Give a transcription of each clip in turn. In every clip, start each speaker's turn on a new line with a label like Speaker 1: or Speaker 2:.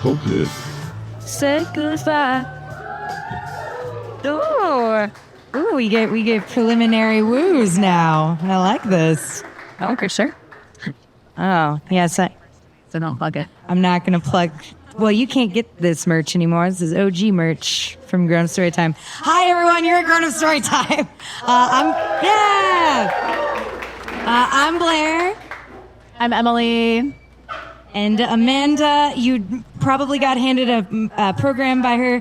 Speaker 1: Okay.
Speaker 2: Say goodbye.
Speaker 3: Ooh, we get preliminary woos now. I like this.
Speaker 2: Oh, for sure.
Speaker 3: Oh, yes.
Speaker 2: So don't plug it.
Speaker 3: I'm not going to plug. Well, you can't get this merch anymore. This is OG merch from Grown Up Storytime. Hi, everyone. You're at Grown Up Storytime. I'm Blair.
Speaker 2: I'm Emily.
Speaker 3: And Amanda, you probably got handed a program by her.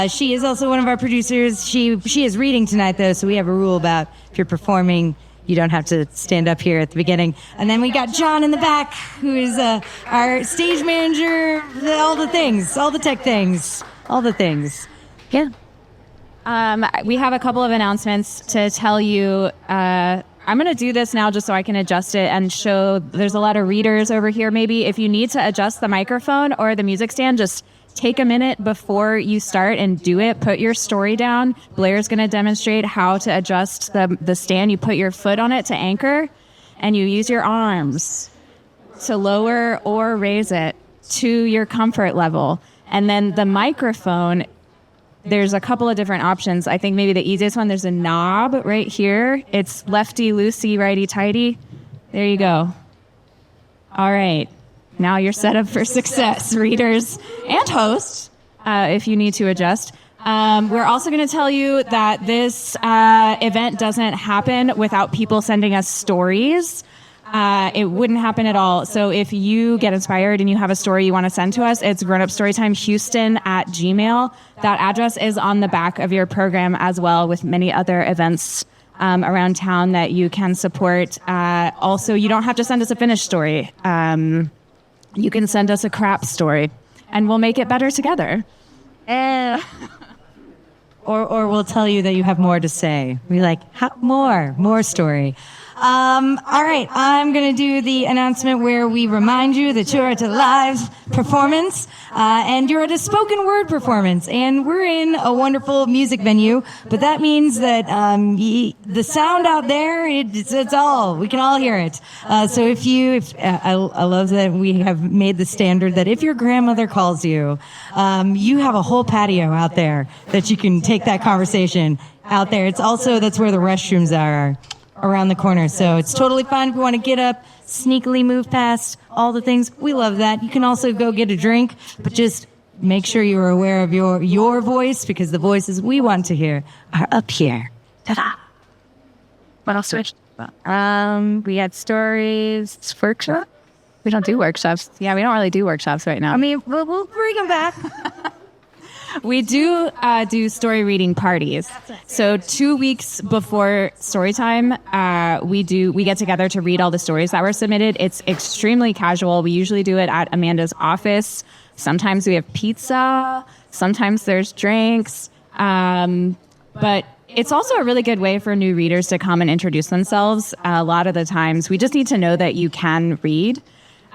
Speaker 3: She is also one of our producers. She is reading tonight, though, so we have a rule about if you're performing, you don't have to stand up here at the beginning. And then we got John in the back, who is our stage manager, all the things, all the tech things, all the things.
Speaker 2: Yeah. We have a couple of announcements to tell you. I'm going to do this now just so I can adjust it and show there's a lot of readers over here. Maybe if you need to adjust the microphone or the music stand, just take a minute before you start and do it. Put your story down. Blair's going to demonstrate how to adjust the stand. You put your foot on it to anchor, and you use your arms to lower or raise it to your comfort level. And then the microphone, there's a couple of different options. I think maybe the easiest one, there's a knob right here. It's lefty-loosey, righty-tighty. There you go. All right. Now you're set up for success, readers and hosts, if you need to adjust. We're also going to tell you that this event doesn't happen without people sending us stories. It wouldn't happen at all. So if you get inspired and you have a story you want to send to us, it's grownupstorytimehouston@gmail.com. That address is on the back of your program as well, with many other events around town that you can support. Also, you don't have to send us a finished story. You can send us a crap story, and we'll make it better together.
Speaker 3: Or we'll tell you that you have more to say. We like, more story. All right, I'm going to do the announcement where we remind you that you're at a live performance, and you're at a spoken word performance, and we're in a wonderful music venue, but that means that the sound out there, it's all, we can all hear it. So I love that we have made the standard that if your grandmother calls you, you have a whole patio out there that you can take that conversation out there. It's also, that's where the restrooms are. Around the corner, so it's totally fine if you want to get up, sneakily move past all the things. We love that. You can also go get a drink, but just make sure you're aware of your voice, because the voices we want to hear are up here. Ta-da!
Speaker 2: What else do we had stories, workshop. We don't do workshops. Yeah, we don't really do workshops right now.
Speaker 3: I mean, we'll bring them back.
Speaker 2: We do story reading parties. So 2 weeks before story time, we get together to read all the stories that were submitted. It's extremely casual. We usually do it at Amanda's office. Sometimes we have pizza. Sometimes there's drinks. But it's also a really good way for new readers to come and introduce themselves. A lot of the times, we just need to know that you can read.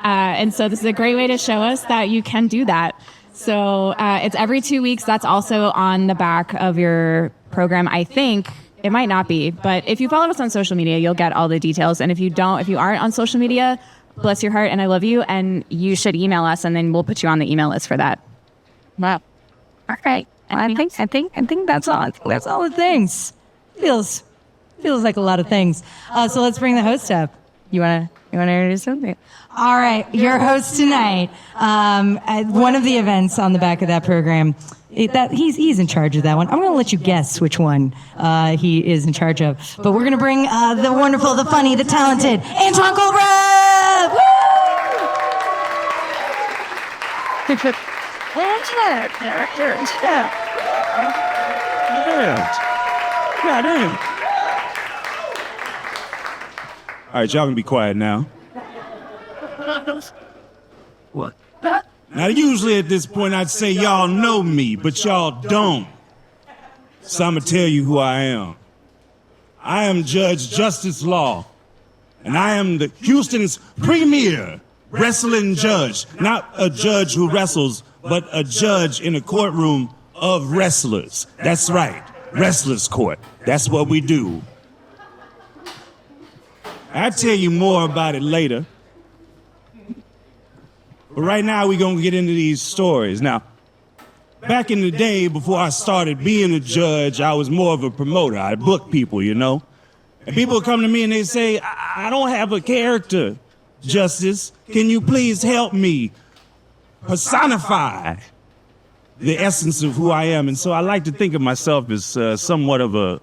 Speaker 2: And so this is a great way to show us that you can do that. So it's every 2 weeks. That's also on the back of your program. I think it might not be, but if you follow us on social media, you'll get all the details. And if you aren't on social media, bless your heart and I love you. And you should email us, and then we'll put you on the email list for that.
Speaker 3: Wow. All right. I think that's all. That's all the things. Feels like a lot of things. So let's bring the host up. You wanna introduce something? All right, your host tonight. At one of the events on the back of that program. He's in charge of that one. I'm going to let you guess which one he is in charge of. But we're going to bring the wonderful, the funny, the talented Antoine Goldberg.
Speaker 1: All right, y'all can be quiet now. What? Now, usually at this point, I'd say y'all know me, but y'all don't. So I'm going to tell you who I am. I am Judge Justice Law, and I am the Houston's premier wrestling judge. Not a judge who wrestles, but a judge in a courtroom of wrestlers. That's right, wrestlers' court. That's what we do. I'll tell you more about it later. But right now, we're going to get into these stories. Now, back in the day, before I started being a judge, I was more of a promoter. I book people, you know. And people come to me and they say, I don't have a character, Justice. Can you please help me personify the essence of who I am? And so I like to think of myself as somewhat of a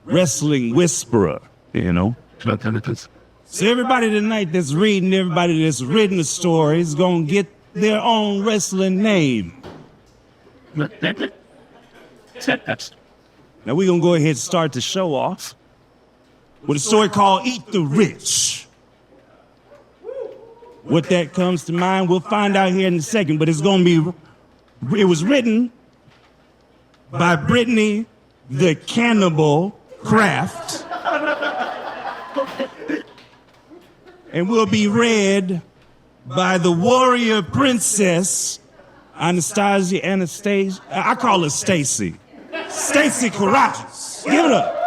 Speaker 1: wrestling whisperer, you know. So everybody tonight that's reading, everybody that's written a story is going to get their own wrestling name. Now we're going to go ahead and start the show off with a story called Eat the Rich. What that comes to mind, we'll find out here in a second, but it was written by Brittany the Cannibal Kraft and will be read by the warrior princess Anastasia, I call her Stacy. Stacy Courageous. Give it up.